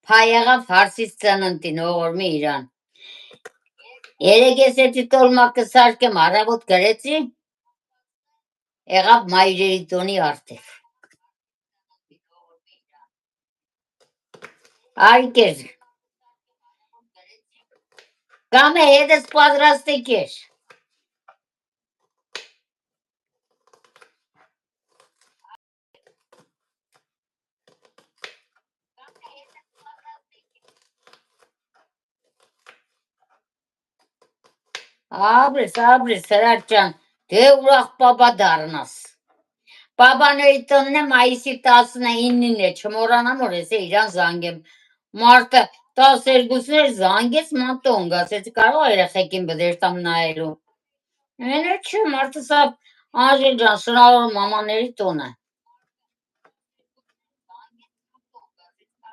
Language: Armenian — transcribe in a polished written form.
Փայեղավ հարսից ծննդին ողորմի իրան։ Երեք ես էդի տոլմակը սարկեմ առավոտ գրեցի, եղավ մայրերի տոնի արդև։ Այկեր։ Կամ է հետս պատրաստեք էր։ Աբրես, Հրաչ ջան, դե ուրախ պապա դառնաս։ Պապաների տոնն է մայիսի 19-ին է, չմոռանամ որ ես իրան զանգեմ։ Մարտը 12-ն էր զանգեց, ման տոն գացեց, կարող է երեխեքին բդեր տամ նայելու։ Էնը չէ, մարդը սա Անժել ջան, շնորհավոր մամաների տոն է։